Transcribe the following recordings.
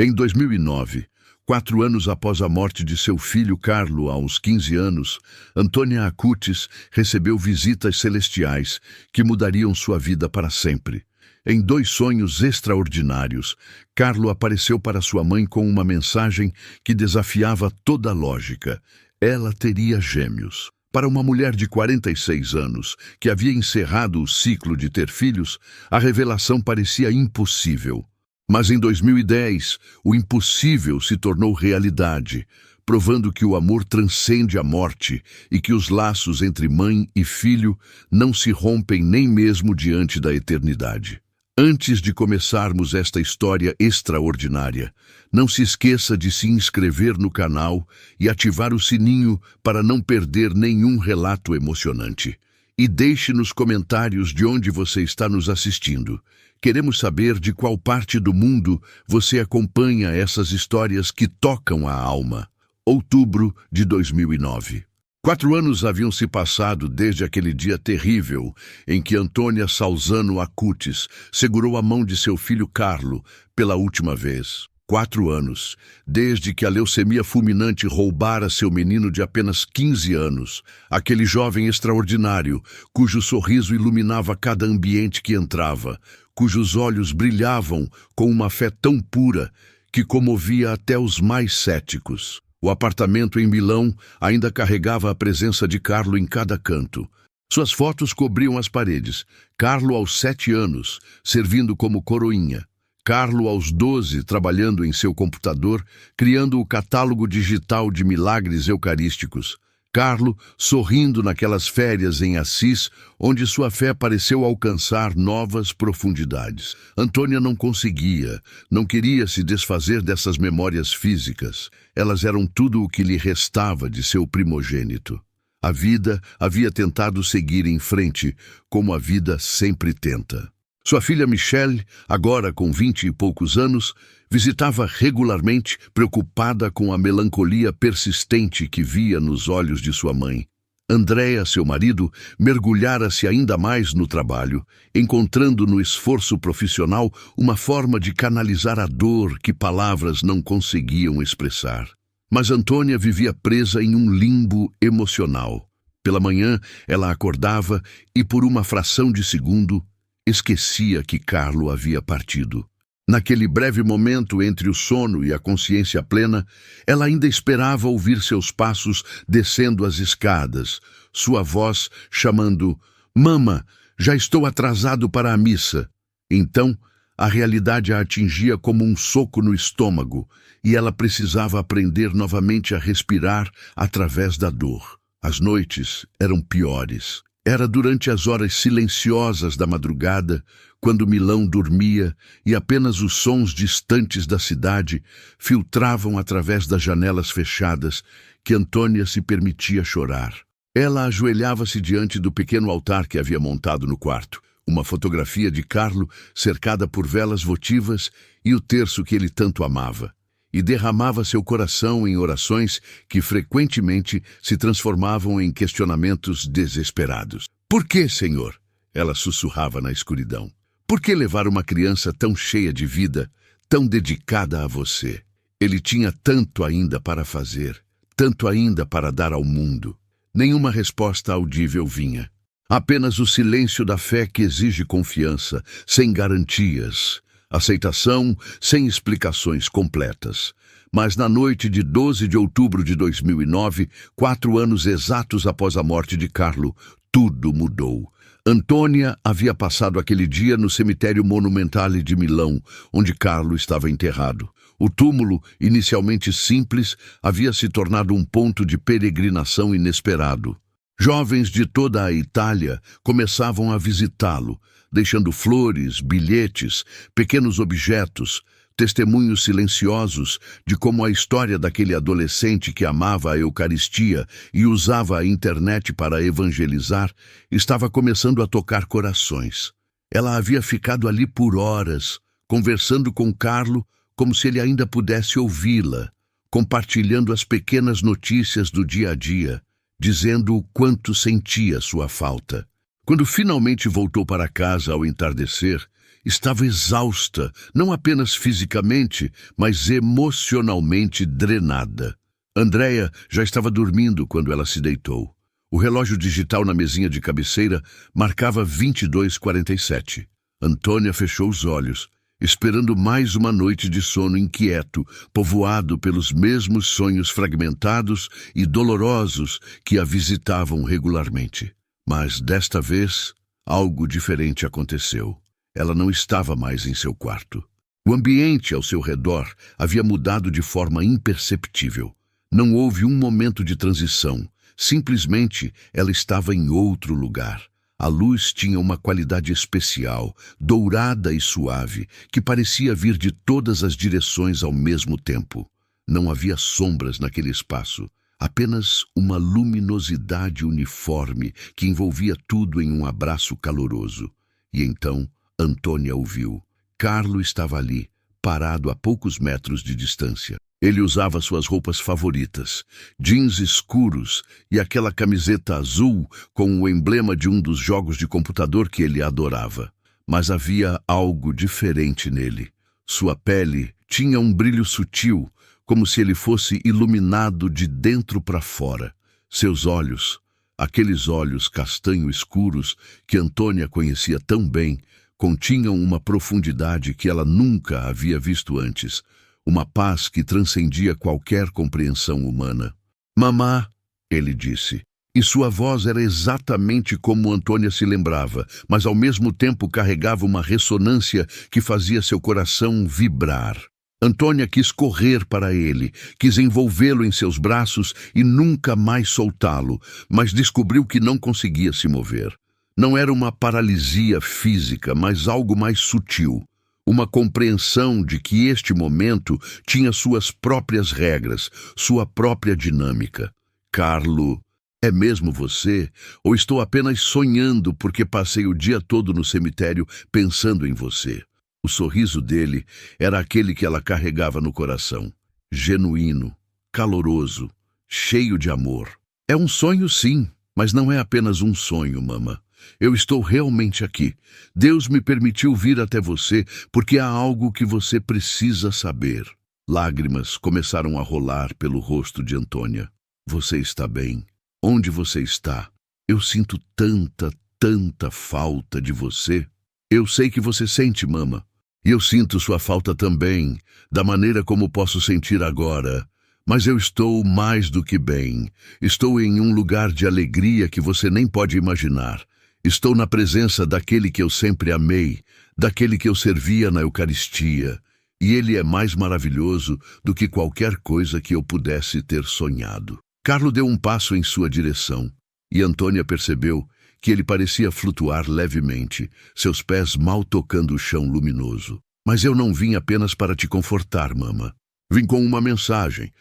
Em 2009, 4 anos após a morte de seu filho Carlo, aos 15 anos, Antônia Acutis recebeu visitas celestiais que mudariam sua vida para sempre. Em 2 sonhos extraordinários, Carlo apareceu para sua mãe com uma mensagem que desafiava toda a lógica. Ela teria gêmeos. Para uma mulher de 46 anos, que havia encerrado o ciclo de ter filhos, a revelação parecia impossível. Mas em 2010, o impossível se tornou realidade, provando que o amor transcende a morte e que os laços entre mãe e filho não se rompem nem mesmo diante da eternidade. Antes de começarmos esta história extraordinária, não se esqueça de se inscrever no canal e ativar o sininho para não perder nenhum relato emocionante. E deixe nos comentários de onde você está nos assistindo. Queremos saber de qual parte do mundo você acompanha essas histórias que tocam a alma. Outubro de 2009. 4 anos haviam se passado desde aquele dia terrível em que Antônia Salzano Acutis segurou a mão de seu filho Carlo pela última vez. 4 anos, desde que a leucemia fulminante roubara seu menino de apenas 15 anos, aquele jovem extraordinário, cujo sorriso iluminava cada ambiente que entrava, cujos olhos brilhavam com uma fé tão pura que comovia até os mais céticos. O apartamento em Milão ainda carregava a presença de Carlo em cada canto. Suas fotos cobriam as paredes. Carlo aos 7 anos, servindo como coroinha. Carlo aos 12, trabalhando em seu computador, criando o catálogo digital de milagres eucarísticos. Carlo sorrindo naquelas férias em Assis, onde sua fé pareceu alcançar novas profundidades. Antônia não conseguia, não queria se desfazer dessas memórias físicas. Elas eram tudo o que lhe restava de seu primogênito. A vida havia tentado seguir em frente, como a vida sempre tenta. Sua filha Michelle, agora com 20 e poucos anos, visitava regularmente, preocupada com a melancolia persistente que via nos olhos de sua mãe. Andréa, seu marido, mergulhara-se ainda mais no trabalho, encontrando no esforço profissional uma forma de canalizar a dor que palavras não conseguiam expressar. Mas Antônia vivia presa em um limbo emocional. Pela manhã, ela acordava e, por uma fração de segundo, esquecia que Carlo havia partido. Naquele breve momento entre o sono e a consciência plena, ela ainda esperava ouvir seus passos descendo as escadas, sua voz chamando: "Mama, já estou atrasado para a missa." Então, a realidade a atingia como um soco no estômago, e ela precisava aprender novamente a respirar através da dor. As noites eram piores. Era durante as horas silenciosas da madrugada, quando Milão dormia e apenas os sons distantes da cidade filtravam através das janelas fechadas, que Antônia se permitia chorar. Ela ajoelhava-se diante do pequeno altar que havia montado no quarto, uma fotografia de Carlo cercada por velas votivas e o terço que ele tanto amava, e derramava seu coração em orações que frequentemente se transformavam em questionamentos desesperados. "Por que, Senhor?" ela sussurrava na escuridão. "Por que levar uma criança tão cheia de vida, tão dedicada a você? Ele tinha tanto ainda para fazer, tanto ainda para dar ao mundo." Nenhuma resposta audível vinha. Apenas o silêncio da fé que exige confiança, sem garantias. Aceitação sem explicações completas. Mas na noite de 12 de outubro de 2009, 4 anos exatos após a morte de Carlo, tudo mudou. Antônia havia passado aquele dia no cemitério Monumentale de Milão, onde Carlo estava enterrado. O túmulo, inicialmente simples, havia se tornado um ponto de peregrinação inesperado. Jovens de toda a Itália começavam a visitá-lo, deixando flores, bilhetes, pequenos objetos, testemunhos silenciosos de como a história daquele adolescente que amava a Eucaristia e usava a internet para evangelizar estava começando a tocar corações. Ela havia ficado ali por horas, conversando com Carlo como se ele ainda pudesse ouvi-la, compartilhando as pequenas notícias do dia a dia, dizendo o quanto sentia sua falta. Quando finalmente voltou para casa ao entardecer, estava exausta, não apenas fisicamente, mas emocionalmente drenada. Andréia já estava dormindo quando ela se deitou. O relógio digital na mesinha de cabeceira marcava 22h47. Antônia fechou os olhos, esperando mais uma noite de sono inquieto, povoado pelos mesmos sonhos fragmentados e dolorosos que a visitavam regularmente. Mas, desta vez, algo diferente aconteceu. Ela não estava mais em seu quarto. O ambiente ao seu redor havia mudado de forma imperceptível. Não houve um momento de transição. Simplesmente, ela estava em outro lugar. A luz tinha uma qualidade especial, dourada e suave, que parecia vir de todas as direções ao mesmo tempo. Não havia sombras naquele espaço, apenas uma luminosidade uniforme que envolvia tudo em um abraço caloroso. E então, Antônia ouviu. Carlo estava ali, parado a poucos metros de distância. Ele usava suas roupas favoritas, jeans escuros e aquela camiseta azul com o emblema de um dos jogos de computador que ele adorava. Mas havia algo diferente nele. Sua pele tinha um brilho sutil, como se ele fosse iluminado de dentro para fora. Seus olhos, aqueles olhos castanho escuros que Antônia conhecia tão bem, continham uma profundidade que ela nunca havia visto antes. Uma paz que transcendia qualquer compreensão humana. Mamá, ele disse, e sua voz era exatamente como Antônia se lembrava, mas ao mesmo tempo carregava uma ressonância que fazia seu coração vibrar. Antônia quis correr para ele, quis envolvê-lo em seus braços e nunca mais soltá-lo, mas descobriu que não conseguia se mover. Não era uma paralisia física, mas algo mais sutil. Uma compreensão de que este momento tinha suas próprias regras, sua própria dinâmica. Carlo, é mesmo você? Ou estou apenas sonhando porque passei o dia todo no cemitério pensando em você? O sorriso dele era aquele que ela carregava no coração. Genuíno, caloroso, cheio de amor. É um sonho, sim, mas não é apenas um sonho, mama. Eu estou realmente aqui. Deus me permitiu vir até você porque há algo que você precisa saber. Lágrimas começaram a rolar pelo rosto de Antônia. Você está bem? Onde você está? Eu sinto tanta falta de você. Eu sei que você sente, mama. E eu sinto sua falta também, da maneira como posso sentir agora. Mas eu estou mais do que bem. Estou em um lugar de alegria que você nem pode imaginar. Estou na presença daquele que eu sempre amei, daquele que eu servia na Eucaristia, e ele é mais maravilhoso do que qualquer coisa que eu pudesse ter sonhado. Carlo deu um passo em sua direção, e Antônia percebeu que ele parecia flutuar levemente, seus pés mal tocando o chão luminoso. Mas eu não vim apenas para te confortar, mama. Vim com uma mensagem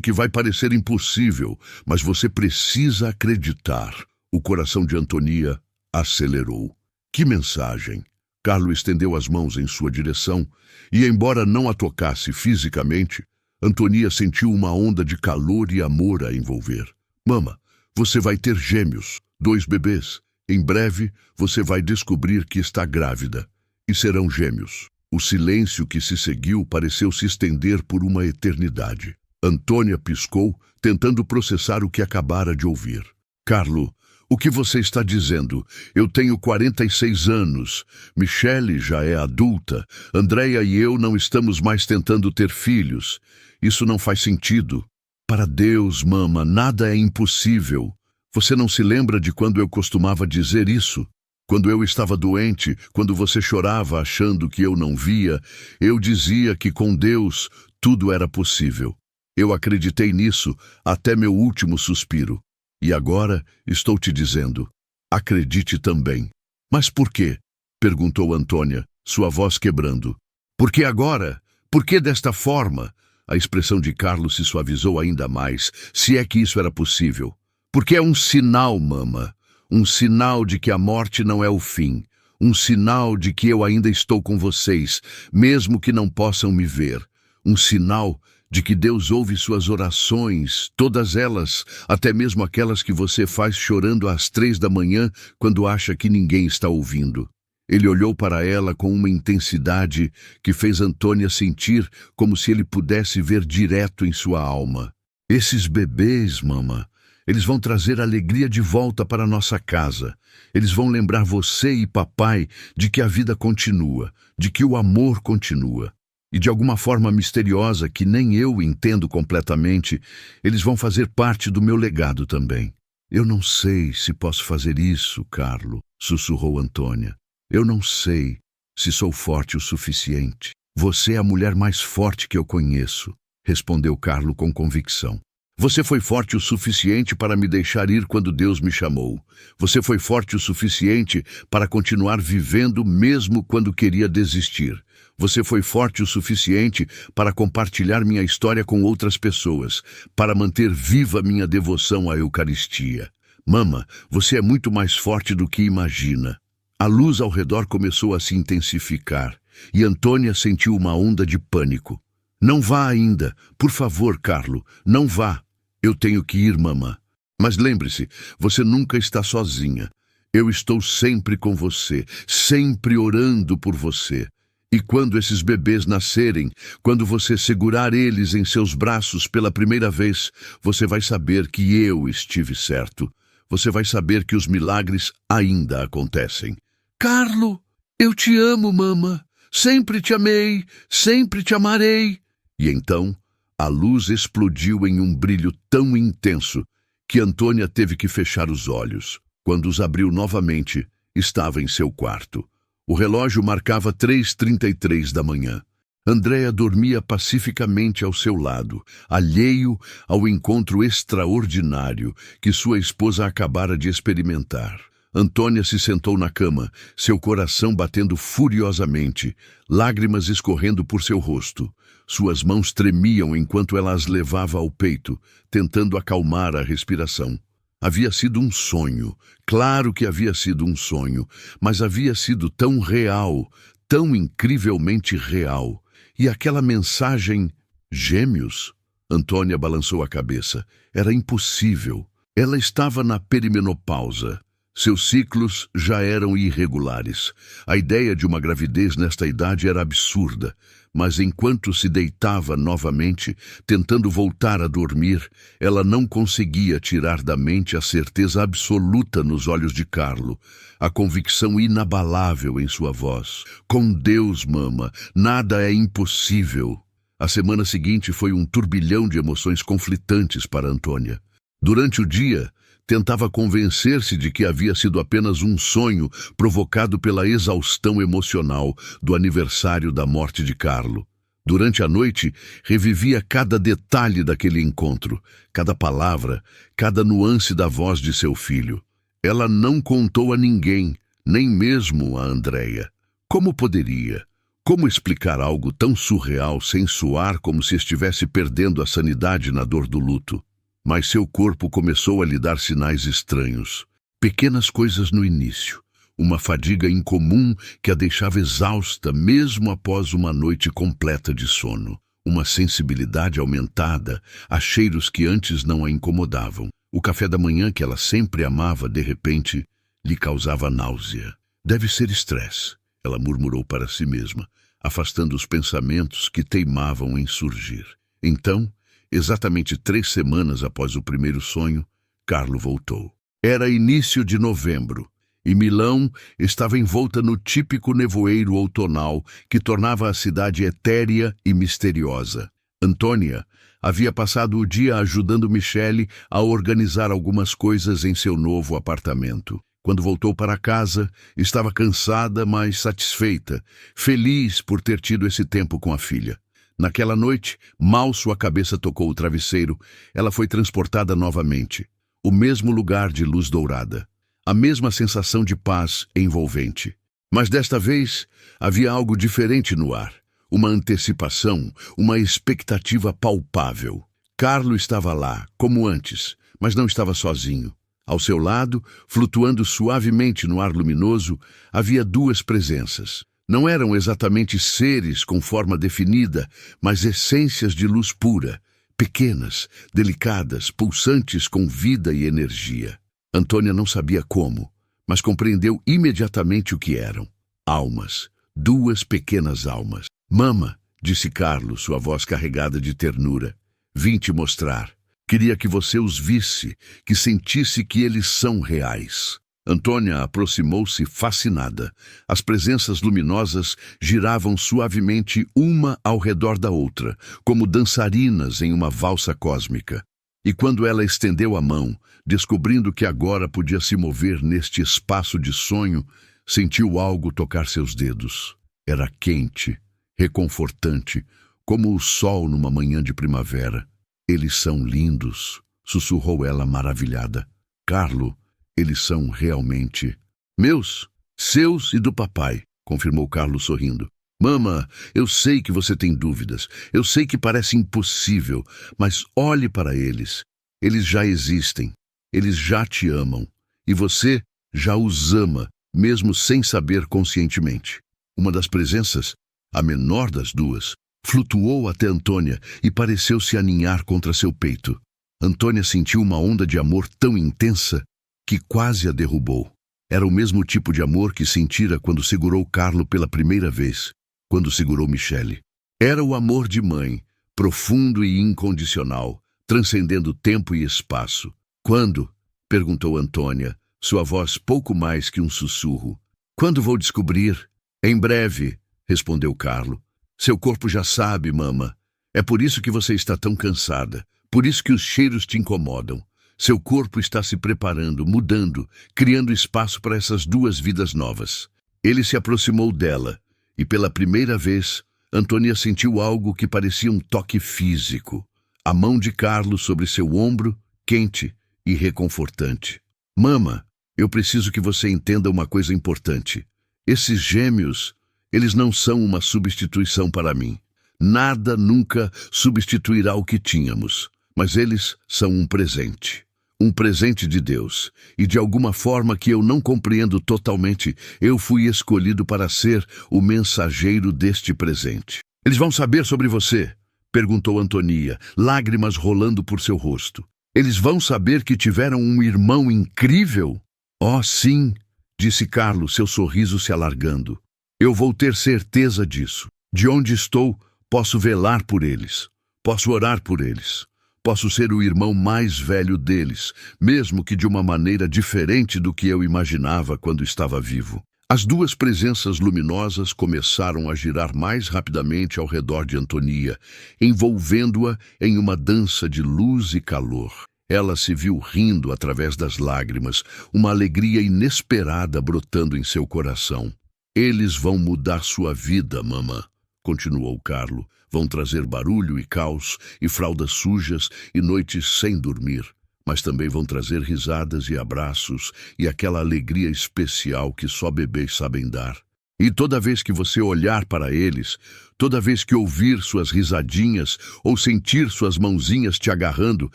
que vai parecer impossível, mas você precisa acreditar. O coração de Antônia acelerou. Que mensagem? Carlo estendeu as mãos em sua direção e, embora não a tocasse fisicamente, Antônia sentiu uma onda de calor e amor a envolver. Mama, você vai ter gêmeos, 2 bebês. Em breve, você vai descobrir que está grávida. E serão gêmeos. O silêncio que se seguiu pareceu se estender por uma eternidade. Antônia piscou, tentando processar o que acabara de ouvir. Carlo, o que você está dizendo? Eu tenho 46 anos. Michele já é adulta. Andréia e eu não estamos mais tentando ter filhos. Isso não faz sentido. Para Deus, mama, nada é impossível. Você não se lembra de quando eu costumava dizer isso? Quando eu estava doente, quando você chorava achando que eu não via, eu dizia que com Deus tudo era possível. Eu acreditei nisso até meu último suspiro. E agora estou te dizendo, acredite também. Mas por quê? Perguntou Antônia, sua voz quebrando. Por que agora? Por que desta forma? A expressão de Carlos se suavizou ainda mais, se é que isso era possível. Porque é um sinal, mama. Um sinal de que a morte não é o fim. Um sinal de que eu ainda estou com vocês, mesmo que não possam me ver. Um sinal de que Deus ouve suas orações, todas elas, até mesmo aquelas que você faz chorando às 3 da manhã, quando acha que ninguém está ouvindo. Ele olhou para ela com uma intensidade que fez Antônia sentir como se ele pudesse ver direto em sua alma. Esses bebês, mama, eles vão trazer alegria de volta para nossa casa. Eles vão lembrar você e papai de que a vida continua, de que o amor continua. E de alguma forma misteriosa que nem eu entendo completamente, eles vão fazer parte do meu legado também. Eu não sei se posso fazer isso, Carlo, sussurrou Antônia. Eu não sei se sou forte o suficiente. Você é a mulher mais forte que eu conheço, respondeu Carlo com convicção. Você foi forte o suficiente para me deixar ir quando Deus me chamou. Você foi forte o suficiente para continuar vivendo mesmo quando queria desistir. Você foi forte o suficiente para compartilhar minha história com outras pessoas, para manter viva minha devoção à Eucaristia. Mama, você é muito mais forte do que imagina. A luz ao redor começou a se intensificar e Antônia sentiu uma onda de pânico. Não vá ainda, por favor, Carlo, não vá. Eu tenho que ir, mamã. Mas lembre-se, você nunca está sozinha. Eu estou sempre com você, sempre orando por você. E quando esses bebês nascerem, quando você segurar eles em seus braços pela primeira vez, você vai saber que eu estive certo. Você vai saber que os milagres ainda acontecem. Carlo, eu te amo, mama. Sempre te amei, sempre te amarei. E então, a luz explodiu em um brilho tão intenso que Antônia teve que fechar os olhos. Quando os abriu novamente, estava em seu quarto. O relógio marcava 3h33 da manhã. Andréa dormia pacificamente ao seu lado, alheio ao encontro extraordinário que sua esposa acabara de experimentar. Antônia se sentou na cama, seu coração batendo furiosamente, lágrimas escorrendo por seu rosto. Suas mãos tremiam enquanto ela as levava ao peito, tentando acalmar a respiração. Havia sido um sonho, claro que havia sido um sonho, mas havia sido tão real, tão incrivelmente real. E aquela mensagem, gêmeos? Antônia balançou a cabeça. Era impossível. Ela estava na perimenopausa. Seus ciclos já eram irregulares. A ideia de uma gravidez nesta idade era absurda, mas enquanto se deitava novamente, tentando voltar a dormir, ela não conseguia tirar da mente a certeza absoluta nos olhos de Carlo, a convicção inabalável em sua voz. Com Deus, mama, nada é impossível. A semana seguinte foi um turbilhão de emoções conflitantes para Antônia. Durante o dia, tentava convencer-se de que havia sido apenas um sonho provocado pela exaustão emocional do aniversário da morte de Carlo. Durante a noite, revivia cada detalhe daquele encontro, cada palavra, cada nuance da voz de seu filho. Ela não contou a ninguém, nem mesmo a Andréa. Como poderia? Como explicar algo tão surreal sem soar como se estivesse perdendo a sanidade na dor do luto? Mas seu corpo começou a lhe dar sinais estranhos. Pequenas coisas no início. Uma fadiga incomum que a deixava exausta mesmo após uma noite completa de sono. Uma sensibilidade aumentada a cheiros que antes não a incomodavam. O café da manhã que ela sempre amava, de repente, lhe causava náusea. Deve ser estresse, ela murmurou para si mesma, afastando os pensamentos que teimavam em surgir. Então, exatamente 3 semanas após o primeiro sonho, Carlo voltou. Era início de novembro, e Milão estava envolta no típico nevoeiro outonal que tornava a cidade etérea e misteriosa. Antônia havia passado o dia ajudando Michele a organizar algumas coisas em seu novo apartamento. Quando voltou para casa, estava cansada, mas satisfeita, feliz por ter tido esse tempo com a filha. Naquela noite, mal sua cabeça tocou o travesseiro, ela foi transportada novamente. O mesmo lugar de luz dourada. A mesma sensação de paz envolvente. Mas desta vez, havia algo diferente no ar. Uma antecipação, uma expectativa palpável. Carlo estava lá, como antes, mas não estava sozinho. Ao seu lado, flutuando suavemente no ar luminoso, havia 2 presenças. Não eram exatamente seres com forma definida, mas essências de luz pura, pequenas, delicadas, pulsantes com vida e energia. Antônia não sabia como, mas compreendeu imediatamente o que eram. Almas, duas pequenas almas. Mama, disse Carlos, sua voz carregada de ternura, vim te mostrar. Queria que você os visse, que sentisse que eles são reais. Antônia aproximou-se fascinada. As presenças luminosas giravam suavemente uma ao redor da outra, como dançarinas em uma valsa cósmica. E quando ela estendeu a mão, descobrindo que agora podia se mover neste espaço de sonho, sentiu algo tocar seus dedos. Era quente, reconfortante, como o sol numa manhã de primavera. Eles são lindos, sussurrou ela maravilhada. Carlo, eles são realmente meus, seus e do papai, confirmou Carlos sorrindo. Mama, eu sei que você tem dúvidas, eu sei que parece impossível, mas olhe para eles. Eles já existem, eles já te amam, e você já os ama, mesmo sem saber conscientemente. Uma das presenças, a menor das duas, flutuou até Antônia e pareceu se aninhar contra seu peito. Antônia sentiu uma onda de amor tão intensa que quase a derrubou. Era o mesmo tipo de amor que sentira quando segurou Carlo pela primeira vez, quando segurou Michele. Era o amor de mãe, profundo e incondicional, transcendendo tempo e espaço. Quando? Perguntou Antônia, sua voz pouco mais que um sussurro. Quando vou descobrir? Em breve, respondeu Carlo. Seu corpo já sabe, mama. É por isso que você está tão cansada. Por isso que os cheiros te incomodam. Seu corpo está se preparando, mudando, criando espaço para essas duas vidas novas. Ele se aproximou dela, e pela primeira vez, Antônia sentiu algo que parecia um toque físico. A mão de Carlos sobre seu ombro, quente e reconfortante. Mama, eu preciso que você entenda uma coisa importante. Esses gêmeos, eles não são uma substituição para mim. Nada nunca substituirá o que tínhamos, mas eles são um presente. Um presente de Deus, e de alguma forma que eu não compreendo totalmente, eu fui escolhido para ser o mensageiro deste presente. Eles vão saber sobre você? Perguntou Antonia, lágrimas rolando por seu rosto. Eles vão saber que tiveram um irmão incrível? Oh, sim, disse Carlos, seu sorriso se alargando. Eu vou ter certeza disso. De onde estou, posso velar por eles. Posso orar por eles. Posso ser o irmão mais velho deles, mesmo que de uma maneira diferente do que eu imaginava quando estava vivo. As duas presenças luminosas começaram a girar mais rapidamente ao redor de Antonia, envolvendo-a em uma dança de luz e calor. Ela se viu rindo através das lágrimas, uma alegria inesperada brotando em seu coração. Eles vão mudar sua vida, mamã, continuou Carlo. Vão trazer barulho e caos, e fraldas sujas, e noites sem dormir. Mas também vão trazer risadas e abraços, e aquela alegria especial que só bebês sabem dar. E toda vez que você olhar para eles, toda vez que ouvir suas risadinhas, ou sentir suas mãozinhas te agarrando,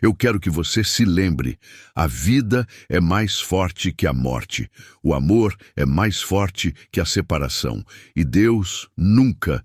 eu quero que você se lembre. A vida é mais forte que a morte. O amor é mais forte que a separação. E Deus nunca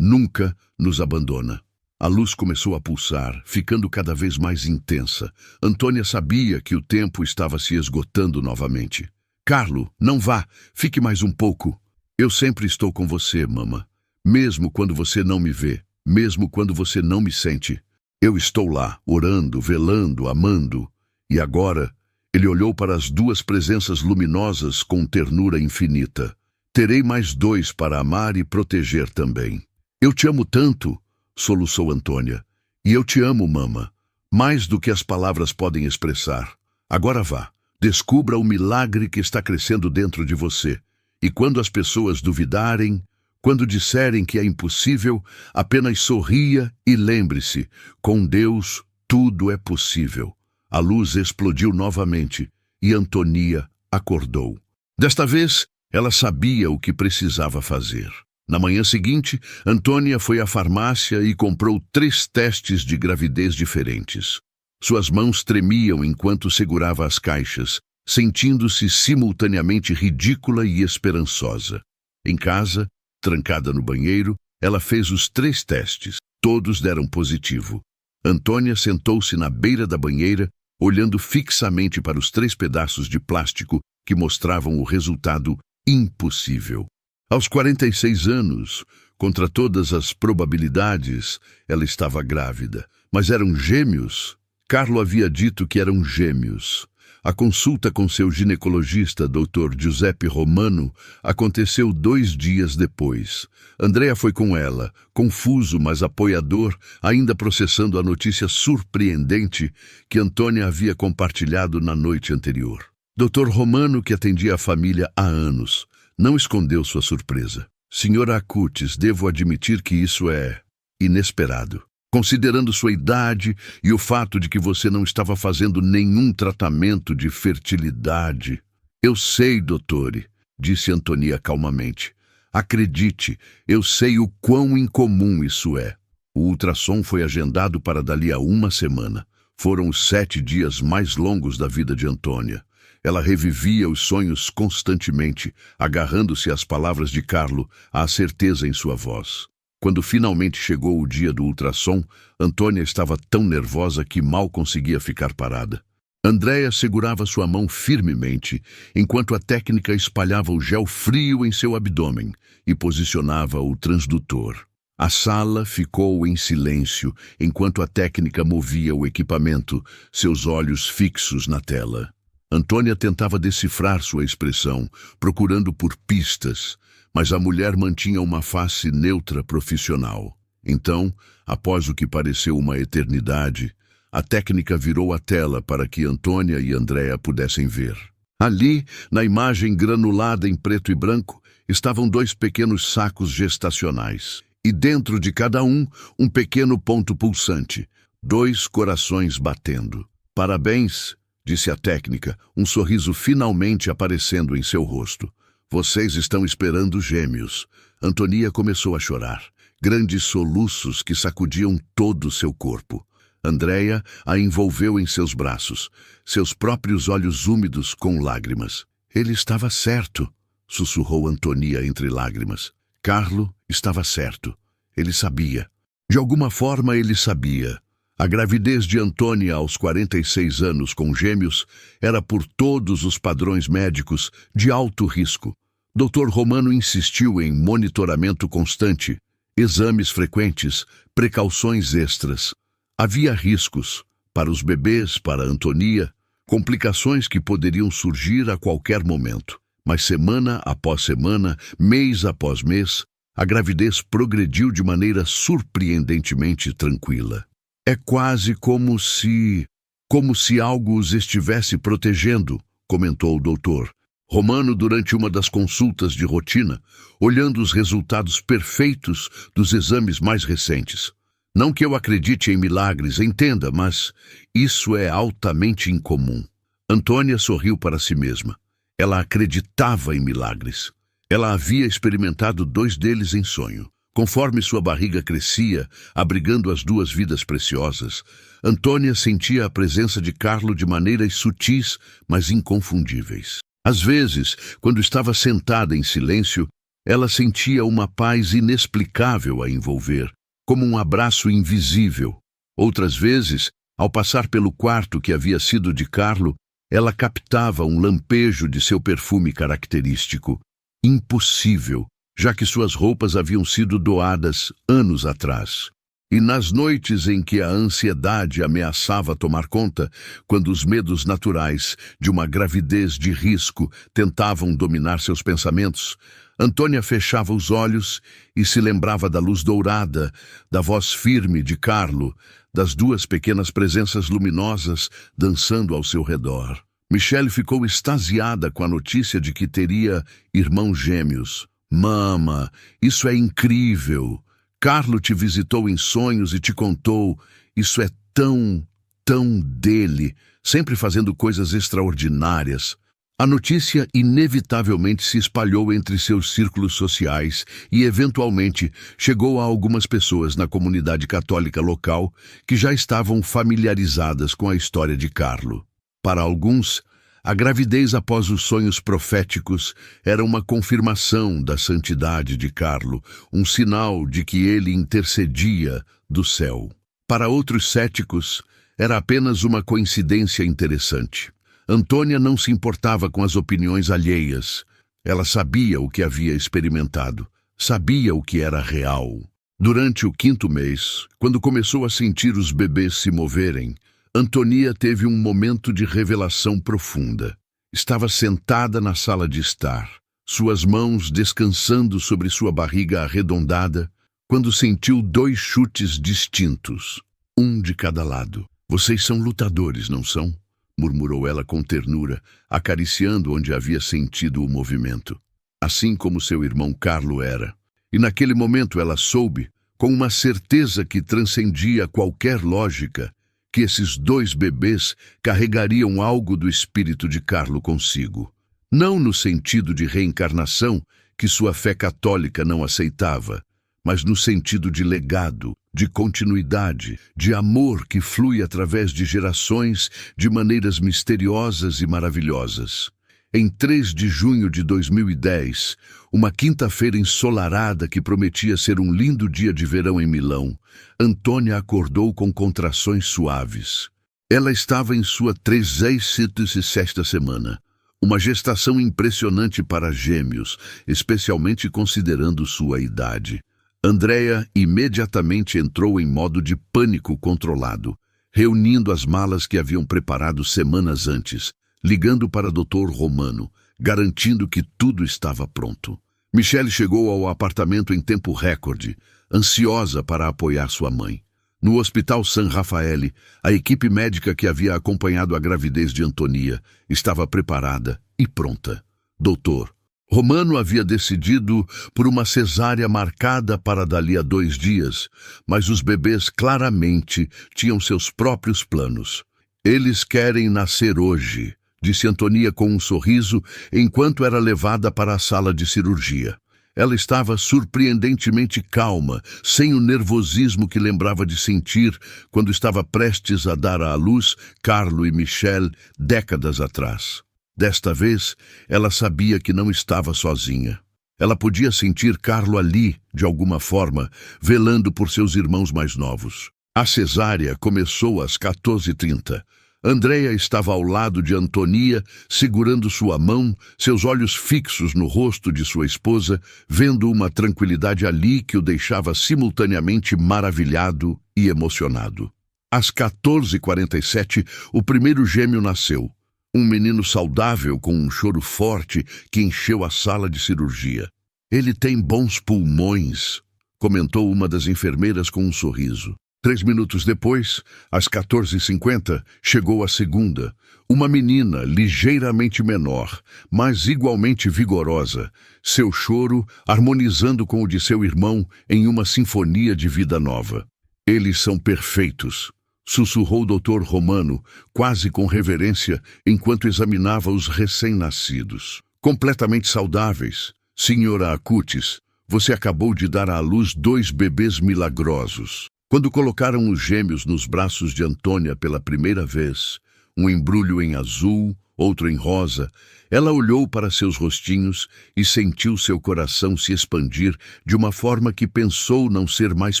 nos abandona. A luz começou a pulsar, ficando cada vez mais intensa. Antônia sabia que o tempo estava se esgotando novamente. Carlo, não vá, fique mais um pouco. Eu sempre estou com você, mama. Mesmo quando você não me vê, mesmo quando você não me sente. Eu estou lá, orando, velando, amando. E agora, ele olhou para as duas presenças luminosas com ternura infinita. Terei mais dois para amar e proteger também. Eu te amo tanto, soluçou Antônia. E eu te amo, mama, mais do que as palavras podem expressar. Agora vá, descubra o milagre que está crescendo dentro de você. E quando as pessoas duvidarem, quando disserem que é impossível, apenas sorria e lembre-se, com Deus tudo é possível. A luz explodiu novamente e Antonia acordou. Desta vez, ela sabia o que precisava fazer. Na manhã seguinte, Antônia foi à farmácia e comprou 3 testes de gravidez diferentes. Suas mãos tremiam enquanto segurava as caixas, sentindo-se simultaneamente ridícula e esperançosa. Em casa, trancada no banheiro, ela fez os 3 testes. Todos deram positivo. Antônia sentou-se na beira da banheira, olhando fixamente para os 3 pedaços de plástico que mostravam o resultado impossível. Aos 46 anos, contra todas as probabilidades, ela estava grávida. Mas eram gêmeos? Carlo havia dito que eram gêmeos. A consulta com seu ginecologista, Dr. Giuseppe Romano, aconteceu 2 dias depois. Andrea foi com ela, confuso, mas apoiador, ainda processando a notícia surpreendente que Antônia havia compartilhado na noite anterior. Dr. Romano, que atendia a família há anos, não escondeu sua surpresa. Senhora Acutis, devo admitir que isso é inesperado. Considerando sua idade e o fato de que você não estava fazendo nenhum tratamento de fertilidade. Eu sei, doutore, disse Antonia calmamente. Acredite, eu sei o quão incomum isso é. O ultrassom foi agendado para dali a 1 semana. Foram os 7 dias mais longos da vida de Antônia. Ela revivia os sonhos constantemente, agarrando-se às palavras de Carlo, à certeza em sua voz. Quando finalmente chegou o dia do ultrassom, Antônia estava tão nervosa que mal conseguia ficar parada. Andrea segurava sua mão firmemente, enquanto a técnica espalhava o gel frio em seu abdômen e posicionava o transdutor. A sala ficou em silêncio enquanto a técnica movia o equipamento, seus olhos fixos na tela. Antônia tentava decifrar sua expressão, procurando por pistas, mas a mulher mantinha uma face neutra profissional. Então, após o que pareceu uma eternidade, a técnica virou a tela para que Antônia e Andrea pudessem ver. Ali, na imagem granulada em preto e branco, estavam 2 pequenos sacos gestacionais. E dentro de cada um pequeno ponto pulsante, 2 corações batendo. Parabéns, disse a técnica, um sorriso finalmente aparecendo em seu rosto. Vocês estão esperando gêmeos. Antonia começou a chorar. Grandes soluços que sacudiam todo o seu corpo. Andrea a envolveu em seus braços, seus próprios olhos úmidos com lágrimas. Ele estava certo, sussurrou Antonia entre lágrimas. Carlo estava certo. Ele sabia. De alguma forma ele sabia. A gravidez de Antônia aos 46 anos com gêmeos era por todos os padrões médicos de alto risco. Dr. Romano insistiu em monitoramento constante, exames frequentes, precauções extras. Havia riscos para os bebês, para Antonia, complicações que poderiam surgir a qualquer momento. Mas semana após semana, mês após mês, a gravidez progrediu de maneira surpreendentemente tranquila. É quase como se algo os estivesse protegendo, comentou o doutor Romano durante uma das consultas de rotina, olhando os resultados perfeitos dos exames mais recentes. Não que eu acredite em milagres, entenda, mas isso é altamente incomum. Antônia sorriu para si mesma. Ela acreditava em milagres. Ela havia experimentado 2 deles em sonho. Conforme sua barriga crescia, abrigando as 2 vidas preciosas, Antônia sentia a presença de Carlo de maneiras sutis, mas inconfundíveis. Às vezes, quando estava sentada em silêncio, ela sentia uma paz inexplicável a envolver, como um abraço invisível. Outras vezes, ao passar pelo quarto que havia sido de Carlo, ela captava um lampejo de seu perfume característico. Impossível, já que suas roupas haviam sido doadas anos atrás. E nas noites em que a ansiedade ameaçava tomar conta, quando os medos naturais de uma gravidez de risco tentavam dominar seus pensamentos, Antônia fechava os olhos e se lembrava da luz dourada, da voz firme de Carlo, das 2 pequenas presenças luminosas dançando ao seu redor. Michele ficou extasiada com a notícia de que teria irmãos gêmeos. Mama, isso é incrível! Carlo te visitou em sonhos e te contou. Isso é tão dele, sempre fazendo coisas extraordinárias. A notícia inevitavelmente se espalhou entre seus círculos sociais e, eventualmente, chegou a algumas pessoas na comunidade católica local que já estavam familiarizadas com a história de Carlo. Para alguns, a gravidez após os sonhos proféticos era uma confirmação da santidade de Carlo, um sinal de que ele intercedia do céu. Para outros céticos, era apenas uma coincidência interessante. Antônia não se importava com as opiniões alheias. Ela sabia o que havia experimentado, sabia o que era real. Durante o 5º mês, quando começou a sentir os bebês se moverem, Antonia teve um momento de revelação profunda. Estava sentada na sala de estar, suas mãos descansando sobre sua barriga arredondada, quando sentiu 2 chutes distintos, um de cada lado. Vocês são lutadores, não são? Murmurou ela com ternura, acariciando onde havia sentido o movimento. Assim como seu irmão Carlo era. E naquele momento ela soube, com uma certeza que transcendia qualquer lógica, que esses 2 bebês carregariam algo do espírito de Carlo consigo. Não no sentido de reencarnação, que sua fé católica não aceitava, mas no sentido de legado, de continuidade, de amor que flui através de gerações de maneiras misteriosas e maravilhosas. Em 3 de junho de 2010, uma quinta-feira ensolarada que prometia ser um lindo dia de verão em Milão, Antônia acordou com contrações suaves. Ela estava em sua 36ª semana, uma gestação impressionante para gêmeos, especialmente considerando sua idade. Andrea imediatamente entrou em modo de pânico controlado, reunindo as malas que haviam preparado semanas antes, ligando para Dr. Romano, garantindo que tudo estava pronto. Michele chegou ao apartamento em tempo recorde, ansiosa para apoiar sua mãe. No Hospital San Raffaele, a equipe médica que havia acompanhado a gravidez de Antonia estava preparada e pronta. Doutor Romano havia decidido por uma cesárea marcada para dali a 2 dias, mas os bebês claramente tinham seus próprios planos. Eles querem nascer hoje, disse Antonia com um sorriso, enquanto era levada para a sala de cirurgia. Ela estava surpreendentemente calma, sem o nervosismo que lembrava de sentir quando estava prestes a dar à luz Carlo e Michele décadas atrás. Desta vez, ela sabia que não estava sozinha. Ela podia sentir Carlo ali, de alguma forma, velando por seus irmãos mais novos. A cesárea começou às 14h30. Andrea estava ao lado de Antonia, segurando sua mão, seus olhos fixos no rosto de sua esposa, vendo uma tranquilidade ali que o deixava simultaneamente maravilhado e emocionado. Às 14h47, o primeiro gêmeo nasceu. Um menino saudável com um choro forte que encheu a sala de cirurgia. Ele tem bons pulmões, comentou uma das enfermeiras com um sorriso. 3 minutos depois, às 14h50, chegou a segunda. Uma menina ligeiramente menor, mas igualmente vigorosa, seu choro harmonizando com o de seu irmão em uma sinfonia de vida nova. Eles são perfeitos, sussurrou o Dr. Romano, quase com reverência, enquanto examinava os recém-nascidos. Completamente saudáveis. Senhora Acutis, você acabou de dar à luz 2 bebês milagrosos. Quando colocaram os gêmeos nos braços de Antônia pela primeira vez, um embrulho em azul, outro em rosa, ela olhou para seus rostinhos e sentiu seu coração se expandir de uma forma que pensou não ser mais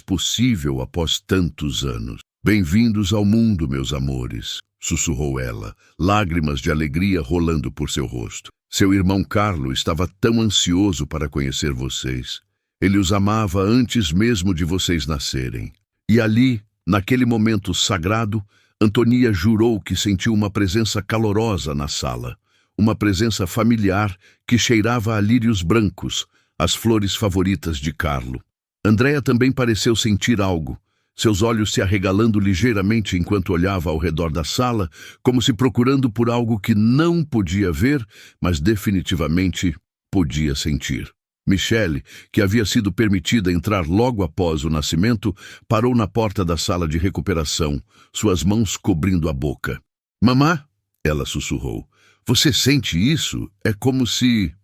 possível após tantos anos. Bem-vindos ao mundo, meus amores, sussurrou ela, lágrimas de alegria rolando por seu rosto. Seu irmão Carlo estava tão ansioso para conhecer vocês. Ele os amava antes mesmo de vocês nascerem. E ali, naquele momento sagrado, Antonia jurou que sentiu uma presença calorosa na sala, uma presença familiar que cheirava a lírios brancos, as flores favoritas de Carlo. Andrea também pareceu sentir algo, seus olhos se arregalando ligeiramente enquanto olhava ao redor da sala, como se procurando por algo que não podia ver, mas definitivamente podia sentir. Michele, que havia sido permitida entrar logo após o nascimento, parou na porta da sala de recuperação, suas mãos cobrindo a boca. Mamã, ela sussurrou, você sente isso? É como se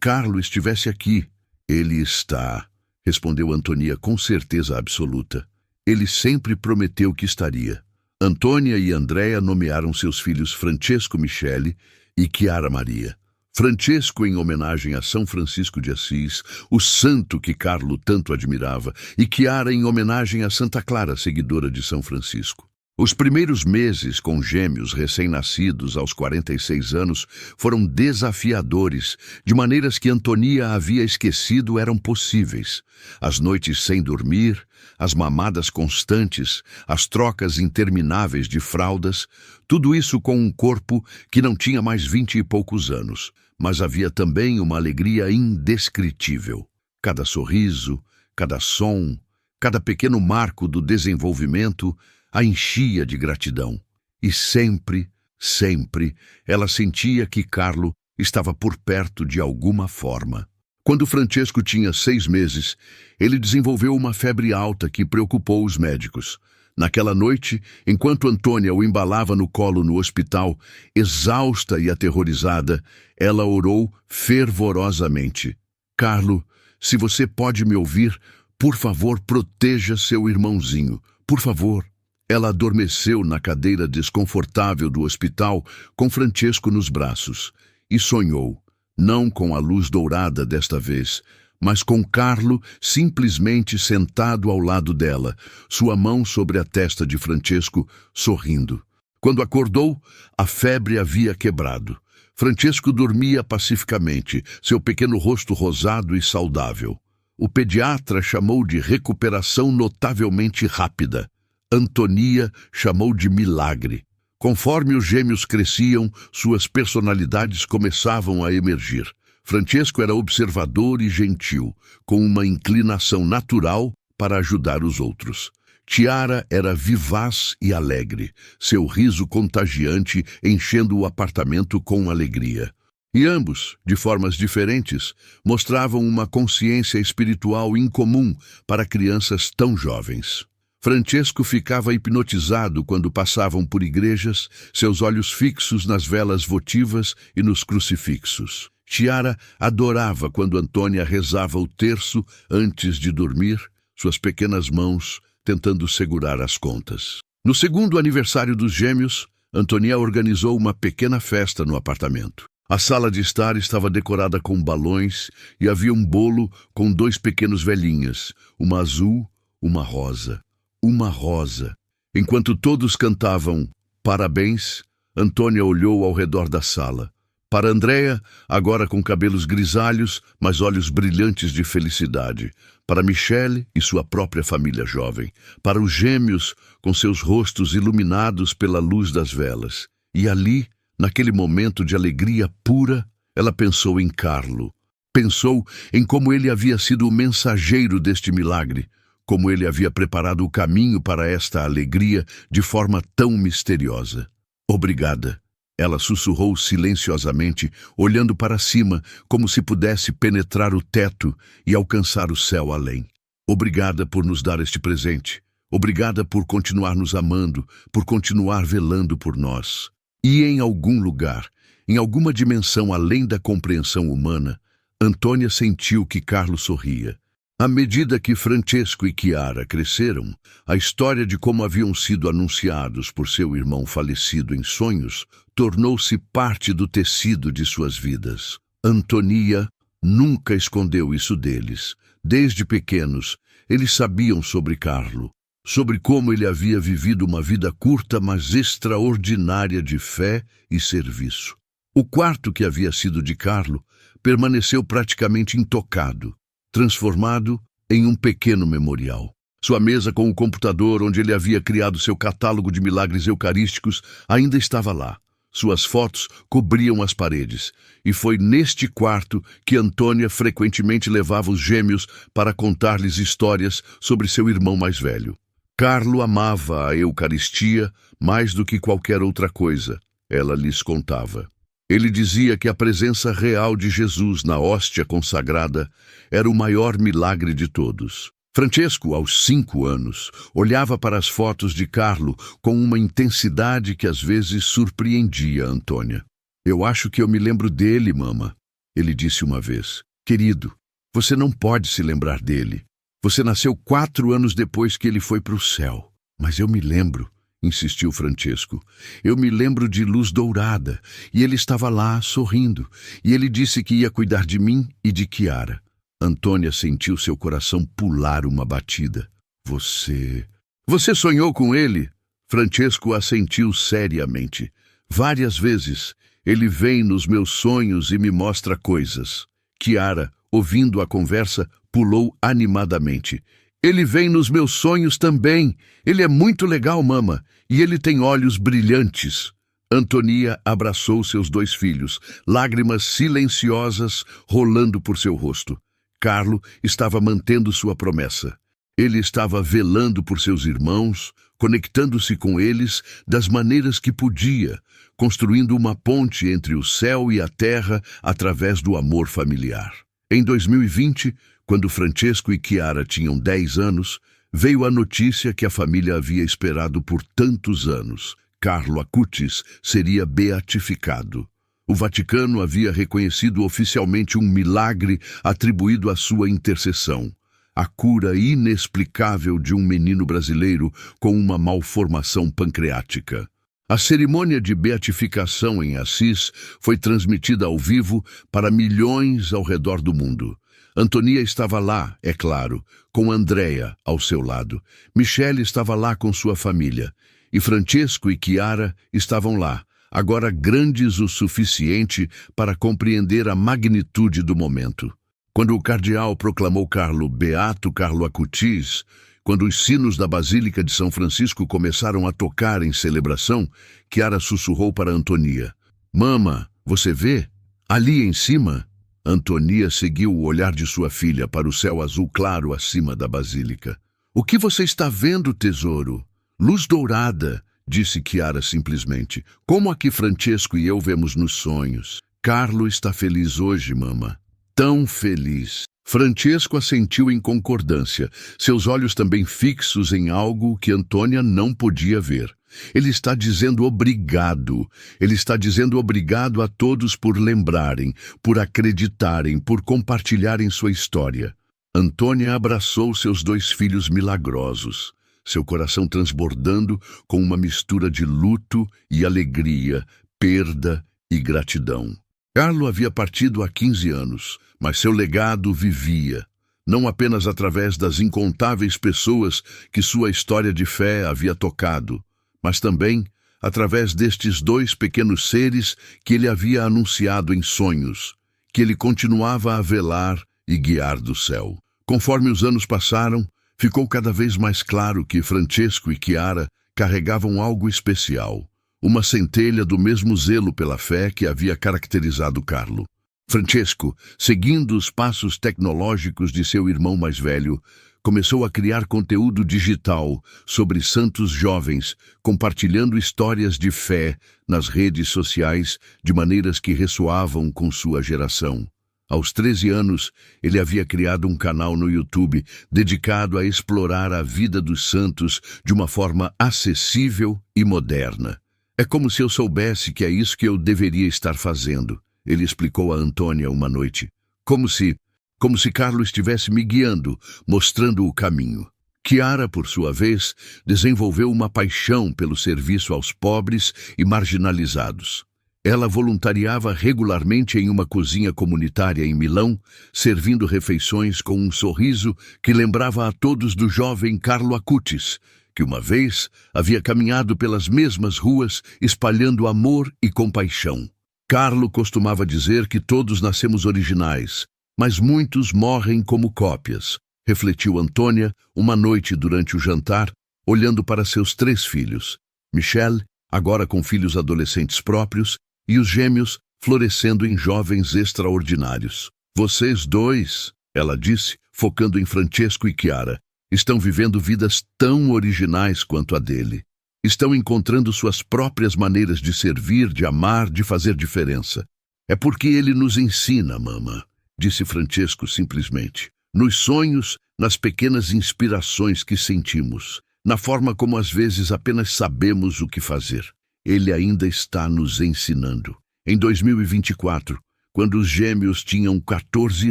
Carlo estivesse aqui. Ele está, respondeu Antonia com certeza absoluta. Ele sempre prometeu que estaria. Antônia e Andrea nomearam seus filhos Francesco Michele e Chiara Maria. Francesco em homenagem a São Francisco de Assis, o santo que Carlo tanto admirava, e Chiara em homenagem a Santa Clara, seguidora de São Francisco. Os primeiros meses com gêmeos recém-nascidos aos 46 anos foram desafiadores, de maneiras que Antonia havia esquecido eram possíveis. As noites sem dormir, as mamadas constantes, as trocas intermináveis de fraldas, tudo isso com um corpo que não tinha mais 20 e poucos anos. Mas havia também uma alegria indescritível. Cada sorriso, cada som, cada pequeno marco do desenvolvimento a enchia de gratidão. E sempre, sempre, ela sentia que Carlo estava por perto de alguma forma. Quando Francesco tinha 6 meses, ele desenvolveu uma febre alta que preocupou os médicos. Naquela noite, enquanto Antônia o embalava no colo no hospital, exausta e aterrorizada, ela orou fervorosamente. Carlo, se você pode me ouvir, por favor, proteja seu irmãozinho. Por favor. Ela adormeceu na cadeira desconfortável do hospital, com Francesco nos braços, e sonhou, não com a luz dourada desta vez, mas com Carlo simplesmente sentado ao lado dela, sua mão sobre a testa de Francesco, sorrindo. Quando acordou, a febre havia quebrado. Francesco dormia pacificamente, seu pequeno rosto rosado e saudável. O pediatra chamou de recuperação notavelmente rápida. Antonia chamou de milagre. Conforme os gêmeos cresciam, suas personalidades começavam a emergir. Francesco era observador e gentil, com uma inclinação natural para ajudar os outros. Chiara era vivaz e alegre, seu riso contagiante enchendo o apartamento com alegria. E ambos, de formas diferentes, mostravam uma consciência espiritual incomum para crianças tão jovens. Francesco ficava hipnotizado quando passavam por igrejas, seus olhos fixos nas velas votivas e nos crucifixos. Chiara adorava quando Antônia rezava o terço antes de dormir, suas pequenas mãos tentando segurar as contas. No segundo aniversário dos gêmeos, Antonia organizou uma pequena festa no apartamento. A sala de estar estava decorada com balões e havia um bolo com 2 pequenos velhinhas, uma azul, uma rosa. Uma rosa. Enquanto todos cantavam parabéns, Antônia olhou ao redor da sala. Para Andréa, agora com cabelos grisalhos, mas olhos brilhantes de felicidade. Para Michele e sua própria família jovem. Para os gêmeos, com seus rostos iluminados pela luz das velas. E ali, naquele momento de alegria pura, ela pensou em Carlo. Pensou em como ele havia sido o mensageiro deste milagre. Como ele havia preparado o caminho para esta alegria de forma tão misteriosa. Obrigada, ela sussurrou silenciosamente, olhando para cima, como se pudesse penetrar o teto e alcançar o céu além. Obrigada por nos dar este presente. Obrigada por continuar nos amando, por continuar velando por nós. E em algum lugar, em alguma dimensão além da compreensão humana, Antônia sentiu que Carlo sorria. À medida que Francesco e Chiara cresceram, a história de como haviam sido anunciados por seu irmão falecido em sonhos tornou-se parte do tecido de suas vidas. Antonia nunca escondeu isso deles. Desde pequenos, eles sabiam sobre Carlo, sobre como ele havia vivido uma vida curta, mas extraordinária de fé e serviço. O quarto que havia sido de Carlo permaneceu praticamente intocado, transformado em um pequeno memorial. Sua mesa com o computador onde ele havia criado seu catálogo de milagres eucarísticos ainda estava lá. Suas fotos cobriam as paredes, e foi neste quarto que Antônia frequentemente levava os gêmeos para contar-lhes histórias sobre seu irmão mais velho. Carlo amava a Eucaristia mais do que qualquer outra coisa, ela lhes contava. Ele dizia que a presença real de Jesus na hóstia consagrada era o maior milagre de todos. Francesco, aos 5 anos, olhava para as fotos de Carlo com uma intensidade que às vezes surpreendia Antônia. Eu acho que eu me lembro dele, mama, ele disse uma vez. Querido, você não pode se lembrar dele. Você nasceu 4 anos depois que ele foi para o céu. Mas eu me lembro, insistiu Francesco. Eu me lembro de luz dourada, e ele estava lá, sorrindo, e ele disse que ia cuidar de mim e de Chiara. Antônia sentiu seu coração pular uma batida. Você sonhou com ele? Francesco assentiu seriamente. Várias vezes, ele vem nos meus sonhos e me mostra coisas. Chiara, ouvindo a conversa, pulou animadamente. Ele vem nos meus sonhos também. Ele é muito legal, mama. E ele tem olhos brilhantes. Antonia abraçou seus 2 filhos, lágrimas silenciosas rolando por seu rosto. Carlo estava mantendo sua promessa. Ele estava velando por seus irmãos, conectando-se com eles das maneiras que podia, construindo uma ponte entre o céu e a terra através do amor familiar. Em 2020, quando Francesco e Chiara tinham 10 anos, veio a notícia que a família havia esperado por tantos anos. Carlo Acutis seria beatificado. O Vaticano havia reconhecido oficialmente um milagre atribuído à sua intercessão, a cura inexplicável de um menino brasileiro com uma malformação pancreática. A cerimônia de beatificação em Assis foi transmitida ao vivo para milhões ao redor do mundo. Antonia estava lá, é claro, com Andrea ao seu lado. Michele estava lá com sua família. E Francesco e Chiara estavam lá, agora grandes o suficiente para compreender a magnitude do momento. Quando o cardeal proclamou Carlo Beato Carlo Acutis, quando os sinos da Basílica de São Francisco começaram a tocar em celebração, Chiara sussurrou para Antonia. Mama, você vê? Ali em cima? Antonia seguiu o olhar de sua filha para o céu azul claro acima da Basílica. O que você está vendo, tesouro? Luz dourada, disse Chiara simplesmente, como a que Francesco e eu vemos nos sonhos. Carlo está feliz hoje, mama. Tão feliz. Francesco assentiu em concordância, seus olhos também fixos em algo que Antônia não podia ver. Ele está dizendo obrigado. Ele está dizendo obrigado a todos por lembrarem, por acreditarem, por compartilharem sua história. Antônia abraçou seus 2 filhos milagrosos, seu coração transbordando com uma mistura de luto e alegria, perda e gratidão. Carlo havia partido há 15 anos, mas seu legado vivia, não apenas através das incontáveis pessoas que sua história de fé havia tocado, mas também através destes 2 pequenos seres que ele havia anunciado em sonhos, que ele continuava a velar e guiar do céu. Conforme os anos passaram, ficou cada vez mais claro que Francesco e Chiara carregavam algo especial, uma centelha do mesmo zelo pela fé que havia caracterizado Carlo. Francesco, seguindo os passos tecnológicos de seu irmão mais velho, começou a criar conteúdo digital sobre santos jovens, compartilhando histórias de fé nas redes sociais de maneiras que ressoavam com sua geração. Aos 13 anos, ele havia criado um canal no YouTube dedicado a explorar a vida dos santos de uma forma acessível e moderna. É como se eu soubesse que é isso que eu deveria estar fazendo, ele explicou a Antônia uma noite. Como se Carlo estivesse me guiando, mostrando o caminho. Chiara, por sua vez, desenvolveu uma paixão pelo serviço aos pobres e marginalizados. Ela voluntariava regularmente em uma cozinha comunitária em Milão, servindo refeições com um sorriso que lembrava a todos do jovem Carlo Acutis, que uma vez havia caminhado pelas mesmas ruas espalhando amor e compaixão. Carlo costumava dizer que todos nascemos originais, mas muitos morrem como cópias, refletiu Antônia uma noite durante o jantar, olhando para seus 3 filhos, Michele, agora com filhos adolescentes próprios, e os gêmeos florescendo em jovens extraordinários. Vocês 2, ela disse, focando em Francesco e Chiara, estão vivendo vidas tão originais quanto a dele. Estão encontrando suas próprias maneiras de servir, de amar, de fazer diferença. É porque ele nos ensina, mama, disse Francesco simplesmente. Nos sonhos, nas pequenas inspirações que sentimos, na forma como às vezes apenas sabemos o que fazer. Ele ainda está nos ensinando. Em 2024, quando os gêmeos tinham 14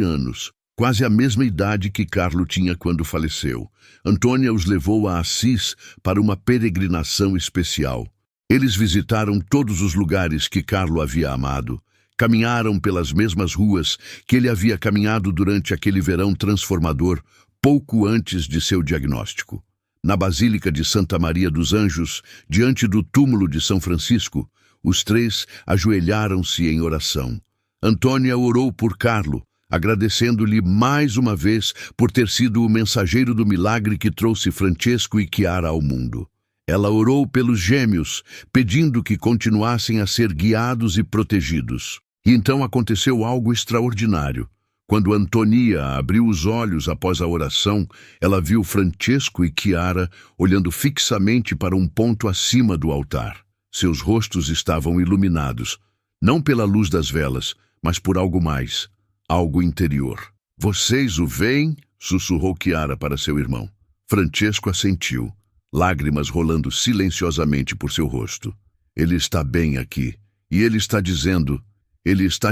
anos, quase a mesma idade que Carlo tinha quando faleceu, Antônia os levou a Assis para uma peregrinação especial. Eles visitaram todos os lugares que Carlo havia amado, caminharam pelas mesmas ruas que ele havia caminhado durante aquele verão transformador, pouco antes de seu diagnóstico. Na Basílica de Santa Maria dos Anjos, diante do túmulo de São Francisco, os três ajoelharam-se em oração. Antônia orou por Carlo, agradecendo-lhe mais uma vez por ter sido o mensageiro do milagre que trouxe Francesco e Chiara ao mundo. Ela orou pelos gêmeos, pedindo que continuassem a ser guiados e protegidos. E então aconteceu algo extraordinário. Quando Antonia abriu os olhos após a oração, ela viu Francesco e Chiara olhando fixamente para um ponto acima do altar. Seus rostos estavam iluminados, não pela luz das velas, mas por algo mais, algo interior. "Vocês o veem?" sussurrou Chiara para seu irmão. Francesco assentiu, lágrimas rolando silenciosamente por seu rosto. "Ele está bem aqui, e ele está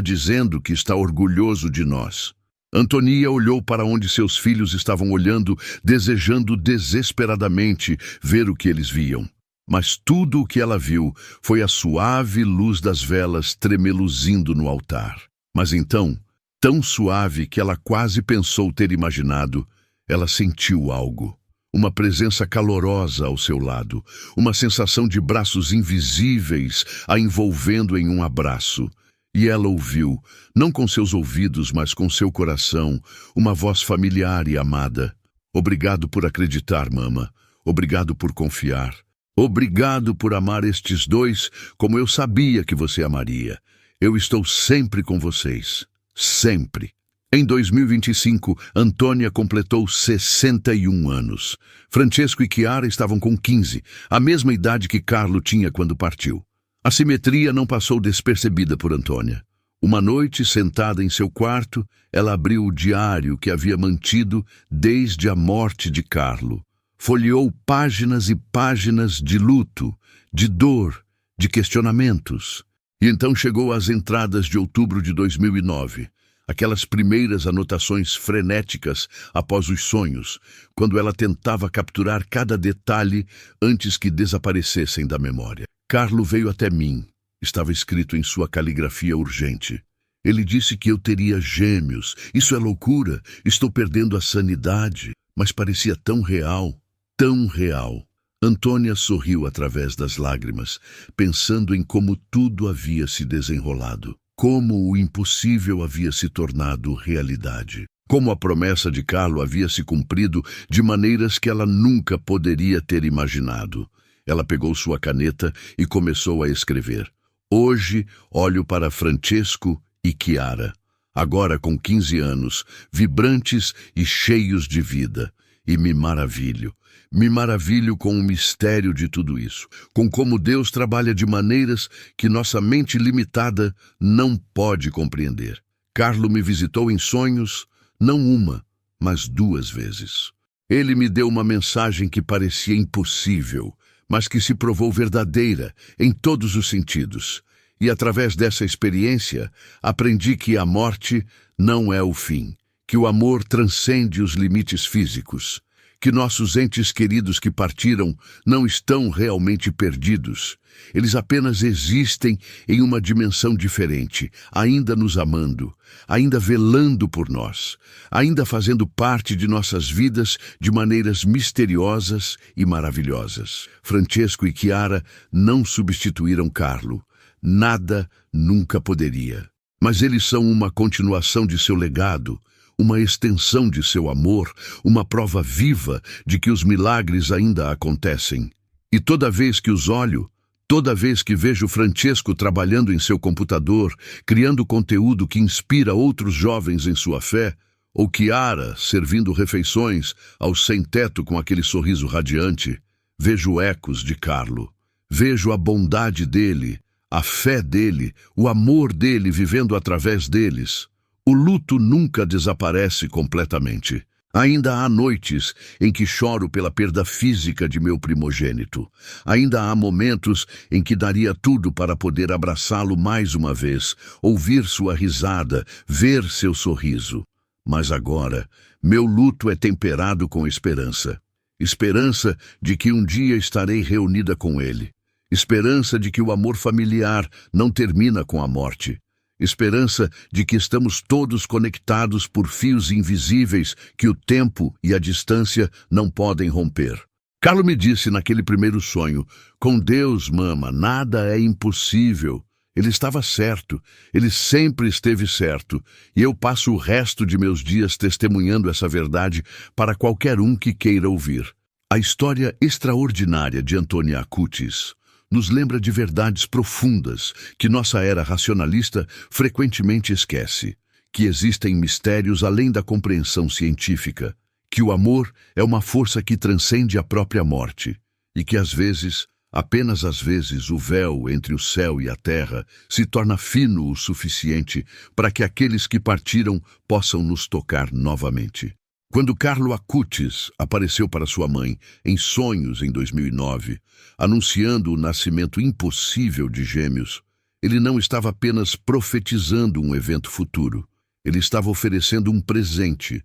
dizendo que está orgulhoso de nós." Antonia olhou para onde seus filhos estavam olhando, desejando desesperadamente ver o que eles viam. Mas tudo o que ela viu foi a suave luz das velas tremeluzindo no altar. Mas então, tão suave que ela quase pensou ter imaginado, ela sentiu algo. Uma presença calorosa ao seu lado, uma sensação de braços invisíveis a envolvendo em um abraço. E ela ouviu, não com seus ouvidos, mas com seu coração, uma voz familiar e amada. "Obrigado por acreditar, mama. Obrigado por confiar. Obrigado por amar estes dois como eu sabia que você amaria. Eu estou sempre com vocês. Sempre." Em 2025, Antônia completou 61 anos. Francesco e Chiara estavam com 15, a mesma idade que Carlo tinha quando partiu. A simetria não passou despercebida por Antônia. Uma noite, sentada em seu quarto, ela abriu o diário que havia mantido desde a morte de Carlo. Folheou páginas e páginas de luto, de dor, de questionamentos. E então chegou às entradas de outubro de 2009. Aquelas primeiras anotações frenéticas após os sonhos, quando ela tentava capturar cada detalhe antes que desaparecessem da memória. "Carlo veio até mim", estava escrito em sua caligrafia urgente. "Ele disse que eu teria gêmeos. Isso é loucura. Estou perdendo a sanidade." Mas parecia tão real, tão real. Antônia sorriu através das lágrimas, pensando em como tudo havia se desenrolado. Como o impossível havia se tornado realidade. Como a promessa de Carlo havia se cumprido de maneiras que ela nunca poderia ter imaginado. Ela pegou sua caneta e começou a escrever. "Hoje olho para Francesco e Chiara, agora com 15 anos, vibrantes e cheios de vida, e me maravilho. Me maravilho com o mistério de tudo isso, com como Deus trabalha de maneiras que nossa mente limitada não pode compreender. Carlo me visitou em sonhos, não uma, mas 2 vezes. Ele me deu uma mensagem que parecia impossível, mas que se provou verdadeira em todos os sentidos. E através dessa experiência, aprendi que a morte não é o fim, que o amor transcende os limites físicos, que nossos entes queridos que partiram não estão realmente perdidos. Eles apenas existem em uma dimensão diferente, ainda nos amando, ainda velando por nós, ainda fazendo parte de nossas vidas de maneiras misteriosas e maravilhosas. Francesco e Chiara não substituíram Carlo. Nada nunca poderia. Mas eles são uma continuação de seu legado, uma extensão de seu amor, uma prova viva de que os milagres ainda acontecem. E toda vez que os olho, toda vez que vejo Francesco trabalhando em seu computador, criando conteúdo que inspira outros jovens em sua fé, ou Chiara servindo refeições ao sem-teto com aquele sorriso radiante, vejo ecos de Carlo. Vejo a bondade dele, a fé dele, o amor dele vivendo através deles. O luto nunca desaparece completamente. Ainda há noites em que choro pela perda física de meu primogênito. Ainda há momentos em que daria tudo para poder abraçá-lo mais uma vez, ouvir sua risada, ver seu sorriso. Mas agora, meu luto é temperado com esperança. Esperança de que um dia estarei reunida com ele. Esperança de que o amor familiar não termina com a morte. Esperança de que estamos todos conectados por fios invisíveis que o tempo e a distância não podem romper. Carlo me disse naquele primeiro sonho: com Deus, mama, nada é impossível. Ele estava certo, ele sempre esteve certo, e eu passo o resto de meus dias testemunhando essa verdade para qualquer um que queira ouvir. A história extraordinária de Antônia Acutis nos lembra de verdades profundas que nossa era racionalista frequentemente esquece, que existem mistérios além da compreensão científica, que o amor é uma força que transcende a própria morte, e que às vezes, apenas às vezes, o véu entre o céu e a terra se torna fino o suficiente para que aqueles que partiram possam nos tocar novamente. Quando Carlo Acutis apareceu para sua mãe em sonhos em 2009, anunciando o nascimento impossível de gêmeos, ele não estava apenas profetizando um evento futuro. Ele estava oferecendo um presente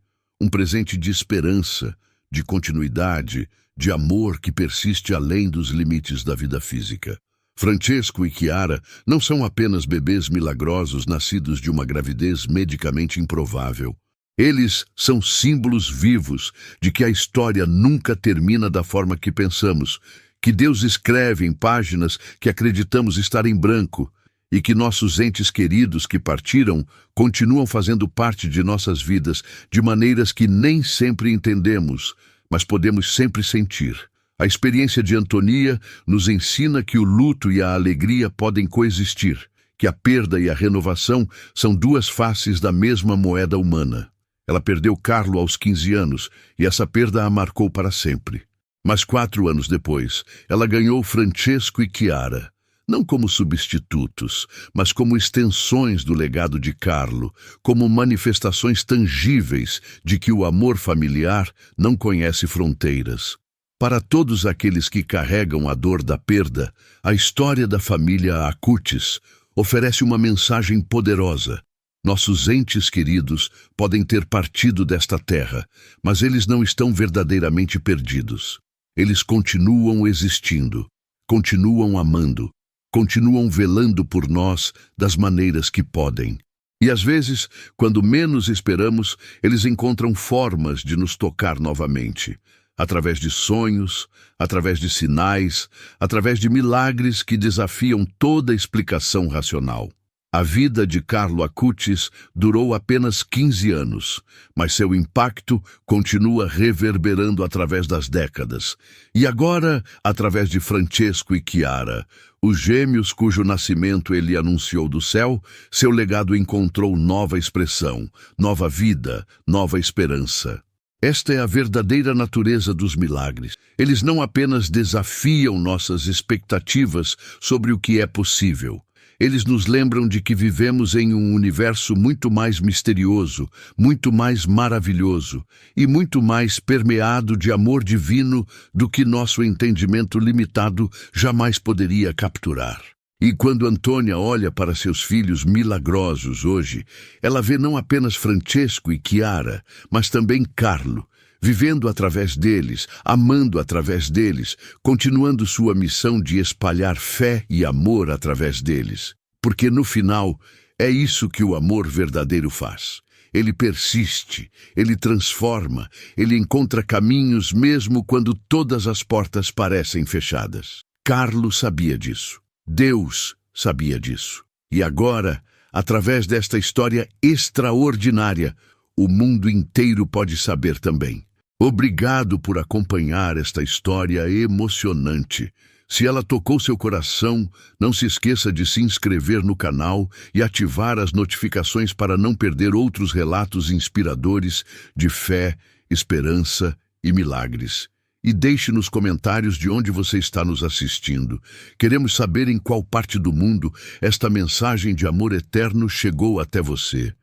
de esperança, de continuidade, de amor que persiste além dos limites da vida física. Francesco e Chiara não são apenas bebês milagrosos nascidos de uma gravidez medicamente improvável. Eles são símbolos vivos de que a história nunca termina da forma que pensamos, que Deus escreve em páginas que acreditamos estar em branco, e que nossos entes queridos que partiram continuam fazendo parte de nossas vidas de maneiras que nem sempre entendemos, mas podemos sempre sentir. A experiência de Antonia nos ensina que o luto e a alegria podem coexistir, que a perda e a renovação são duas faces da mesma moeda humana. Ela perdeu Carlo aos 15 anos e essa perda a marcou para sempre. Mas 4 anos depois, ela ganhou Francesco e Chiara, não como substitutos, mas como extensões do legado de Carlo, como manifestações tangíveis de que o amor familiar não conhece fronteiras. Para todos aqueles que carregam a dor da perda, a história da família Acutis oferece uma mensagem poderosa. Nossos entes queridos podem ter partido desta terra, mas eles não estão verdadeiramente perdidos. Eles continuam existindo, continuam amando, continuam velando por nós das maneiras que podem. E às vezes, quando menos esperamos, eles encontram formas de nos tocar novamente, através de sonhos, através de sinais, através de milagres que desafiam toda explicação racional. A vida de Carlo Acutis durou apenas 15 anos, mas seu impacto continua reverberando através das décadas. E agora, através de Francesco e Chiara, os gêmeos cujo nascimento ele anunciou do céu, seu legado encontrou nova expressão, nova vida, nova esperança. Esta é a verdadeira natureza dos milagres. Eles não apenas desafiam nossas expectativas sobre o que é possível. Eles nos lembram de que vivemos em um universo muito mais misterioso, muito mais maravilhoso e muito mais permeado de amor divino do que nosso entendimento limitado jamais poderia capturar. E quando Antônia olha para seus filhos milagrosos hoje, ela vê não apenas Francesco e Chiara, mas também Carlo, vivendo através deles, amando através deles, continuando sua missão de espalhar fé e amor através deles. Porque no final, é isso que o amor verdadeiro faz. Ele persiste, ele transforma, ele encontra caminhos mesmo quando todas as portas parecem fechadas. Carlo sabia disso. Deus sabia disso. E agora, através desta história extraordinária, o mundo inteiro pode saber também. Obrigado por acompanhar esta história emocionante. Se ela tocou seu coração, não se esqueça de se inscrever no canal e ativar as notificações para não perder outros relatos inspiradores de fé, esperança e milagres. E deixe nos comentários de onde você está nos assistindo. Queremos saber em qual parte do mundo esta mensagem de amor eterno chegou até você.